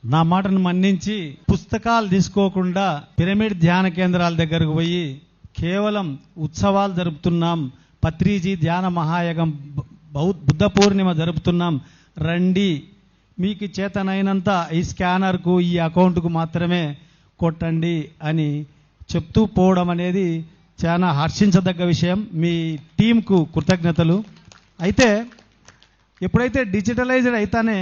నా మాటను మన్నించి పుస్తకాలు తీసుకోకుండా పిరమిడ్ ధ్యాన కేంద్రాల దగ్గరకు పోయి కేవలం ఉత్సవాలు జరుపుతున్నాం, పత్రిజీ ధ్యాన మహాయగం బుద్ధ పూర్ణిమ జరుపుతున్నాం, రండి మీకు చేతనైనంత ఈ స్కానర్కు ఈ అకౌంట్కు మాత్రమే కొట్టండి అని చెప్తూ పోవడం అనేది చాలా హర్షించదగ్గ విషయం. మీ టీంకు కృతజ్ఞతలు. అయితే ఎప్పుడైతే డిజిటలైజ్డ్ అయితేనే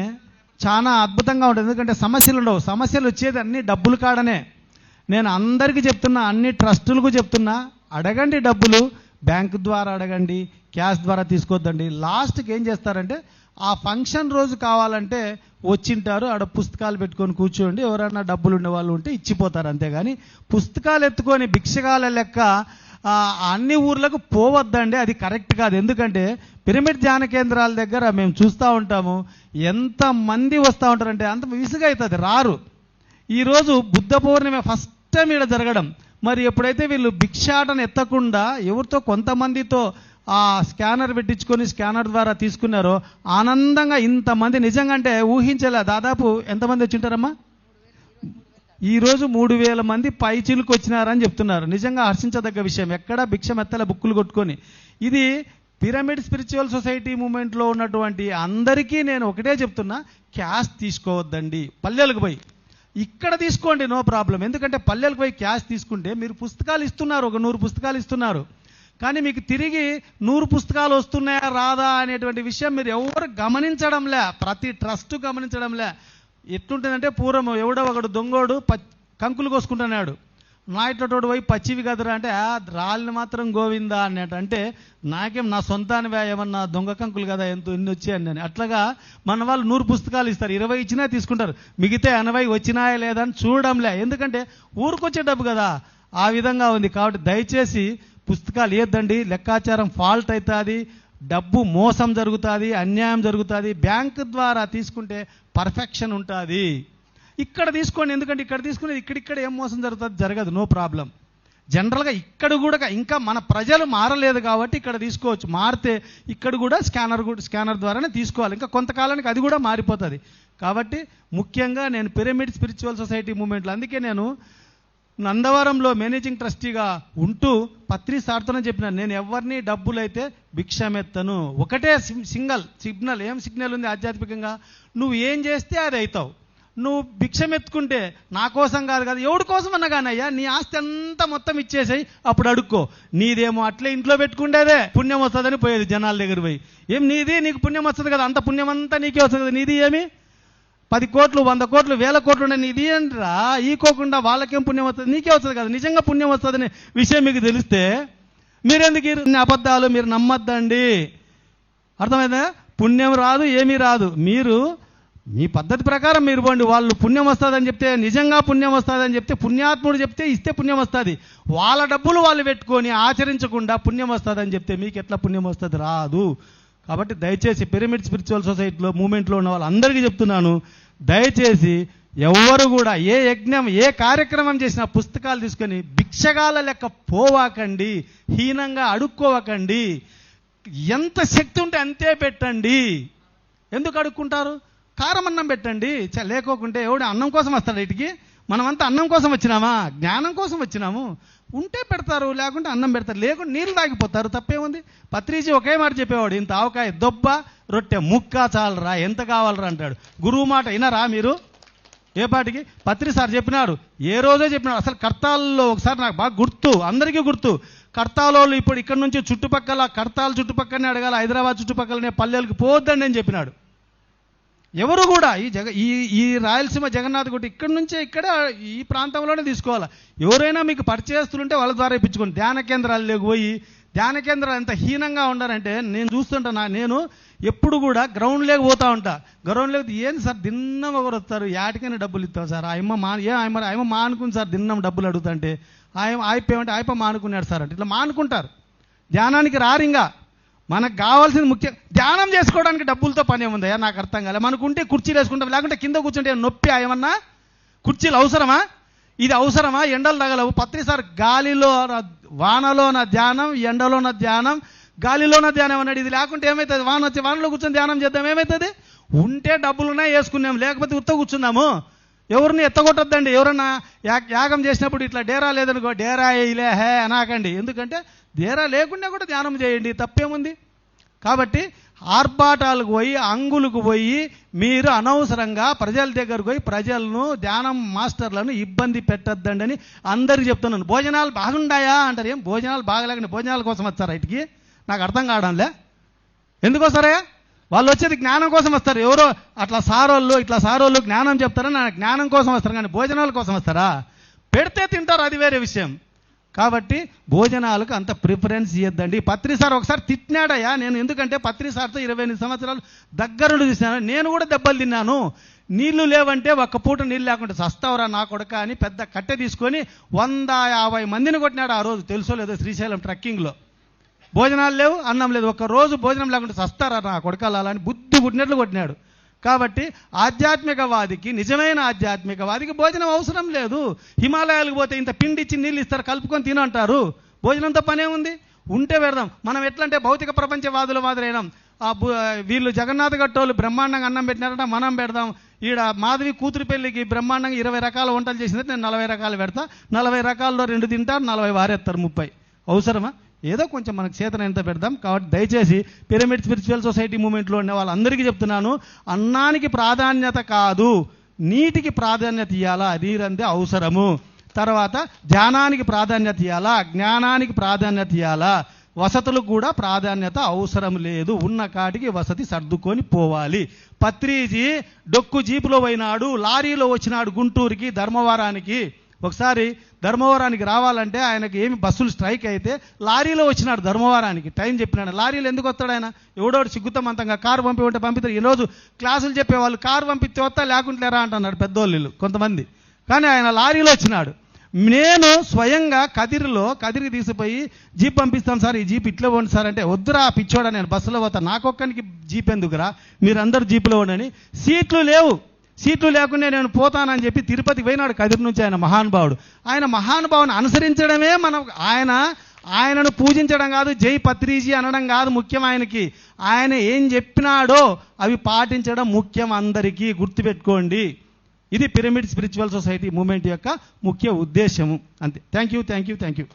చాలా అద్భుతంగా ఉంటుంది. ఎందుకంటే సమస్యలు ఉండవు. సమస్యలు వచ్చేది అన్ని డబ్బులు కాడనే. నేను అందరికీ చెప్తున్నా, అన్ని ట్రస్టులకు చెప్తున్నా, అడగండి డబ్బులు, బ్యాంకు ద్వారా అడగండి, క్యాష్ ద్వారా తీసుకోవద్దండి. లాస్ట్కి ఏం చేస్తారంటే ఆ ఫంక్షన్ రోజు కావాలంటే వచ్చింటారు, ఆడ పుస్తకాలు పెట్టుకొని కూర్చోండి, ఎవరైనా డబ్బులు ఉండే వాళ్ళు ఉంటే ఇచ్చిపోతారు. అంతేగాని పుస్తకాలు ఎత్తుకొని భిక్షగాల లెక్క అన్ని ఊర్లకు పోవద్దండి, అది కరెక్ట్ కాదు. ఎందుకంటే పిరమిడ్ ధ్యాన కేంద్రాల దగ్గర మేము చూస్తూ ఉంటాము, ఎంతమంది వస్తూ ఉంటారంటే అంత విసుగు అవుతుంది, రారు. ఈరోజు బుద్ధ పౌర్ణమి ఫస్ట్ టైం ఇక్కడ జరగడం, మరి ఎప్పుడైతే వీళ్ళు భిక్షాటన ఎత్తకుండా ఎవరితో కొంతమందితో ఆ స్కానర్ పెట్టించుకొని స్కానర్ ద్వారా తీసుకున్నారో ఆనందంగా ఇంతమంది నిజంగా అంటే ఊహించలే. దాదాపు ఎంతమంది వచ్చింటారమ్మా? ఈరోజు 3000 మంది పైచిలుకు వచ్చినారని చెప్తున్నారు. నిజంగా హర్షించదగ్గ విషయం. ఎక్కడ భిక్షమెత్తల బుక్కులు కొట్టుకొని. ఇది పిరమిడ్ స్పిరిచువల్ సొసైటీ మూమెంట్లో ఉన్నటువంటి అందరికీ నేను ఒకటే చెప్తున్నా, క్యాష్ తీసుకోవద్దండి. పల్లెలకు పోయి ఇక్కడ తీసుకోండి, నో ప్రాబ్లం. ఎందుకంటే పల్లెలకు పోయి క్యాష్ తీసుకుంటే మీరు పుస్తకాలు ఇస్తున్నారు, ఒక 100 పుస్తకాలు ఇస్తున్నారు, కానీ మీకు తిరిగి 100 పుస్తకాలు వస్తున్నాయా రాదా అనేటువంటి విషయం మీరు ఎవరు గమనించడంలే, ప్రతి ట్రస్ట్ గమనించడంలే. ఎట్లుంటుందంటే పూర్వం ఎవడో ఒకడు దొంగోడు కంకులు కోసుకుంటున్నాడు, నా ఇట్లటోడు పోయి పచ్చివి కదరా అంటే రాళ్ళని మాత్రం గోవిందా అన్నట్టు. అంటే నాకేం నా సొంతానివే, ఏమన్నా దొంగ కంకులు కదా, ఎన్ని వచ్చాయని నేను. అట్లాగా మన వాళ్ళు 100 పుస్తకాలు ఇస్తారు, 20 ఇచ్చినా తీసుకుంటారు, మిగతా 80 వచ్చినాయా లేదా అని చూడడంలే. ఎందుకంటే ఊరికొచ్చే డబ్బు కదా, ఆ విధంగా ఉంది. కాబట్టి దయచేసి పుస్తకాలు ఇవ్వద్దండి, లెక్కాచారం ఫాల్ట్ అవుతుంది, డబ్బు మోసం జరుగుతుంది, అన్యాయం జరుగుతుంది. బ్యాంకు ద్వారా తీసుకుంటే పర్ఫెక్షన్ ఉంటుంది. ఇక్కడ తీసుకోండి, ఎందుకంటే ఇక్కడ తీసుకునేది ఇక్కడిక్కడ ఏం మోసం జరుగుతుంది, జరగదు, నో ప్రాబ్లం. జనరల్గా ఇక్కడ కూడా ఇంకా మన ప్రజలు మారలేదు కాబట్టి ఇక్కడ తీసుకోవచ్చు. మారితే ఇక్కడ కూడా స్కానర్ ద్వారానే తీసుకోవాలి. ఇంకా కొంతకాలానికి అది కూడా మారిపోతుంది. కాబట్టి ముఖ్యంగా నేను పిరమిడ్ స్పిరిచువల్ సొసైటీ మూమెంట్లో, అందుకే నేను నందవరంలో మేనేజింగ్ ట్రస్టీగా ఉంటూ పత్రి సార్తోనే చెప్పినాను, నేను ఎవరిని డబ్బులైతే భిక్షమెత్తను. ఒకటే సిగ్నల్. ఏం సిగ్నల్ ఉంది ఆధ్యాత్మికంగా? నువ్వు ఏం చేస్తే అది అవుతావు. నువ్వు భిక్షమెత్తుకుంటే నా కోసం కాదు కదా, ఎవడి కోసం అన్నా కానీ అయ్యా నీ ఆస్తి అంతా మొత్తం ఇచ్చేసాయి, అప్పుడు అడుక్కో. నీదేమో అట్లే ఇంట్లో పెట్టుకుంటేదే పుణ్యం వస్తుందని పోయేది జనాల దగ్గర పోయి. ఏం నీది, నీకు పుణ్యం వస్తుంది కదా, అంత పుణ్యం అంతా నీకే వస్తుంది కదా, నీది ఏమి 10 కోట్లు 100 కోట్లు 1000 కోట్లు ఉండే నీది ఏంట్రా, ఈకోకుండా వాళ్ళకేం పుణ్యం వస్తుంది, నీకే వస్తుంది కదా. నిజంగా పుణ్యం వస్తుందనే విషయం మీకు తెలిస్తే మీరెందుకు అబద్ధాలు మీరు నమ్మద్దండి. అర్థమైందా? పుణ్యం రాదు, ఏమీ రాదు. మీరు మీ పద్ధతి ప్రకారం మీరు పోండి. వాళ్ళు పుణ్యం వస్తుందని చెప్తే, నిజంగా పుణ్యం వస్తుందని చెప్తే, పుణ్యాత్ముడు చెప్తే ఇస్తే పుణ్యం వస్తుంది. వాళ్ళ డబ్బులు వాళ్ళు పెట్టుకొని ఆచరించకుండా పుణ్యం వస్తుందని చెప్తే మీకు ఎట్లా పుణ్యం వస్తుంది? రాదు. కాబట్టి దయచేసి పిరమిడ్ స్పిరిచువల్ సొసైటీలో మూమెంట్లో ఉన్న వాళ్ళందరికీ చెప్తున్నాను, దయచేసి ఎవరు కూడా ఏ యజ్ఞం ఏ కార్యక్రమం చేసినా పుస్తకాలు తీసుకొని భిక్షగాల లెక్క పోవాకండి, హీనంగా అడుక్కోవకండి. ఎంత శక్తి ఉంటే అంతే పెట్టండి. ఎందుకు అడుక్కుంటారు? కారం అన్నం పెట్టండి. లేకోకుంటే ఎవడు అన్నం కోసం వస్తాడు ఇటుకి? మనమంతా అన్నం కోసం వచ్చినామా? జ్ఞానం కోసం వచ్చినాము. ఉంటే పెడతారు, లేకుంటే అన్నం పెడతారు, లేకుంటే నీళ్ళు తాగిపోతారు, తప్పేముంది? పత్రిజీ ఒకే మాట చెప్పేవాడు, ఇంత ఆవకాయ దొబ్బ రొట్టె ముక్క చాలరా, ఎంత కావాలరా అంటాడు. గురువు మాట వినరా మీరు? ఏ పాటికి పత్రి సార్ చెప్పినారు, ఏ రోజో చెప్పినారు. అసలు కర్తాల్లో ఒకసారి నాకు బాగా గుర్తు, అందరికీ గుర్తు, కర్తాలోళ్ళు ఇప్పుడు ఇక్కడ నుంచి చుట్టుపక్కల కర్తాల చుట్టుపక్కలనే అడగాలి, హైదరాబాద్ చుట్టుపక్కలనే పల్లెలకు పోవద్దండి అని చెప్పినాడు. ఎవరు కూడా ఈ రాయలసీమ జగన్నాథ్ గుట్ట ఇక్కడ నుంచే ఇక్కడ ఈ ప్రాంతంలోనే తీసుకోవాలి. ఎవరైనా మీకు పరిచయస్తులుంటే వాళ్ళ ద్వారా ఇప్పించుకోండి. ధ్యాన కేంద్రాలకు పోయి ధ్యాన కేంద్రాలు ఎంత హీనంగా ఉండాలంటే నేను చూస్తుంటా. నేను ఎప్పుడు కూడా గ్రౌండ్ లేక పోతా ఉంటా. గ్రౌండ్ లేక ఏంది సార్ దిన్నం ఒకరు వస్తారు, యాటికైనా డబ్బులు ఇస్తాం సార్. ఆయమ్మ మానుకుని సార్ దిన్నం డబ్బులు అడుగుతుంటే ఆయపేమంటే ఆయప మానుకున్నాడు సార్ అంటే ఇట్లా మానుకుంటారు. ధ్యానానికి రారింగా. మనకు కావాల్సింది ముఖ్యం ధ్యానం చేసుకోవడానికి డబ్బులతో పని ఏముందయ్యా? నాకు అర్థం కాలే. మనకుంటే కుర్చీలు వేసుకుంటాం, లేకుంటే కింద కూర్చుంటే నొప్పి ఏమన్నా? కుర్చీలు అవసరమా? ఇది అవసరమా? ఎండలు తగలవు. పత్రిసారి గాలిలో వానలోన ధ్యానం, ఎండలోన ధ్యానం, గాలిలోన ధ్యానం అన్నాడు. ఇది లేకుంటే ఏమవుతుంది? వానలో కూర్చొని ధ్యానం చేద్దాం, ఏమవుతుంది? ఉంటే డబ్బులున్నా వేసుకున్నాం, లేకపోతే ఉత్త కూర్చున్నాము. ఎవరిని ఎత్తగొట్టద్దండి. ఎవరన్నా యాగం చేసినప్పుడు ఇట్లా డేరా లేదనుకో, డేరా వేయలే హే అనాకండి. ఎందుకంటే డేరా లేకుండా కూడా ధ్యానం చేయండి, తప్పేముంది. కాబట్టి ఆర్భాటాలకు పోయి అంగులకు పోయి మీరు అనవసరంగా ప్రజల దగ్గరకు పోయి ప్రజలను ధ్యానం మాస్టర్లను ఇబ్బంది పెట్టద్దండి అని అందరికీ చెప్తున్నాను. భోజనాలు బాగుండాయా అంటారు. ఏం భోజనాలు బాగలేకుండా భోజనాల కోసం వచ్చారా ఇటుకి? నాకు అర్థం కావడంలే. ఎందుకు వస్తారా? వాళ్ళు వచ్చేది జ్ఞానం కోసం వస్తారు. ఎవరో అట్లా సారోళ్ళు జ్ఞానం చెప్తారని జ్ఞానం కోసం వస్తారు, కానీ భోజనాల కోసం వస్తారా? పెడితే తింటారు, అది వేరే విషయం. కాబట్టి భోజనాలకు అంత ప్రిఫరెన్స్ ఇవ్వద్దండి. పత్రి సార్ ఒకసారి తిట్టినాడయ్యా. నేను ఎందుకంటే పత్రి సార్తో 28 సంవత్సరాలు దగ్గరుండి చూసినాను. నేను కూడా దెబ్బలు తిన్నాను. నీళ్లు లేవంటే ఒక్క పూట నీళ్ళు లేకుంటే చస్తావురా నా కొడక అని పెద్ద కట్టె తీసుకొని 150 మందిని కొట్టినాడు ఆ రోజు. తెలుసో లేదో శ్రీశైలం ట్రెక్కింగ్లో. భోజనాలు లేవు, అన్నం లేదు, ఒక్క రోజు భోజనం లేకుంటే చస్తారా నా కొడకలా అని బుద్ధి పుట్టినట్లు కొట్టినాడు. కాబట్టి ఆధ్యాత్మికవాదికి, నిజమైన ఆధ్యాత్మికవాదికి భోజనం అవసరం లేదు. హిమాలయాలకు పోతే ఇంత పిండి ఇచ్చి నీళ్ళు ఇస్తారు, కలుపుకొని తినంటారు. భోజనంతో పనే ఉంది. ఉంటే పెడదాం. మనం ఎట్లంటే భౌతిక ప్రపంచవాదుల మాదిరైనాం. వీళ్ళు జగన్నాథ్ గట్టోళ్ళు బ్రహ్మాండంగా అన్నం పెట్టినారంట, మనం పెడదాం. ఈడ మాధవి కూతురు పెళ్లికి బ్రహ్మాండంగా 20 రకాల వంటలు చేసింది, నేను 40 రకాలు పెడతా. 40 రకాల్లో 2 తింటారు, 40 వారేస్తారు, 30. అవసరమా? ఏదో కొంచెం మనకు చేతనంత పెడదాం. కాబట్టి దయచేసి పిరమిడ్ స్పిరిచువల్ సొసైటీ మూమెంట్లో ఉన్న వాళ్ళందరికీ చెప్తున్నాను, అన్నానికి ప్రాధాన్యత కాదు, నీటికి ప్రాధాన్యత ఇవ్వాలా, నీరందే అవసరము. తర్వాత ధ్యానానికి ప్రాధాన్యత ఇవ్వాలా, జ్ఞానానికి ప్రాధాన్యత ఇవ్వాలా, వసతులకు కూడా ప్రాధాన్యత అవసరం లేదు. ఉన్న కాటికి వసతి సర్దుకొని పోవాలి. పత్రిజీ డొక్కు జీపులో పోయినాడు, లారీలో వచ్చినాడు గుంటూరుకి, ధర్మవరానికి. ఒకసారి ధర్మవరానికి రావాలంటే ఆయనకి ఏమి బస్సులు స్ట్రైక్ అయితే లారీలో వచ్చినాడు ధర్మవరానికి. టైం చెప్పినాడు. లారీలో ఎందుకు వస్తాడు ఆయన? ఎవడోడు సిగ్గుతమంతంగా కారు ఉంటే పంపిస్తారు. ఈరోజు క్లాసులు చెప్పేవాళ్ళు కారు పంపిస్తే వస్తా లేకుంటలేరా అంటున్నాడు పెద్దోళ్ళు కొంతమంది. కానీ ఆయన లారీలో వచ్చినాడు. నేను స్వయంగా కదిరికి తీసిపోయి జీప్ పంపిస్తాను సార్, ఈ జీప్ ఇట్లా పోండి సార్ అంటే, వద్దురా పిచ్చోడా, నేను బస్సులో పోతా, నాకొక్కనికి జీప్ ఎందుకురా, మీరందరూ జీపులో ఉండని. సీట్లు లేకుండా నేను పోతానని చెప్పి తిరుపతికి పోయినాడు కదిరి నుంచి. ఆయన మహానుభావుని అనుసరించడమే మనం. ఆయనను పూజించడం కాదు, జై పత్రిజీ అనడం కాదు ముఖ్యం. ఆయన ఏం చెప్పినాడో అవి పాటించడం ముఖ్యం. అందరికీ గుర్తుపెట్టుకోండి. ఇది పిరమిడ్ స్పిరిచువల్ సొసైటీ మూమెంట్ యొక్క ముఖ్య ఉద్దేశము. అంతే. Thank you.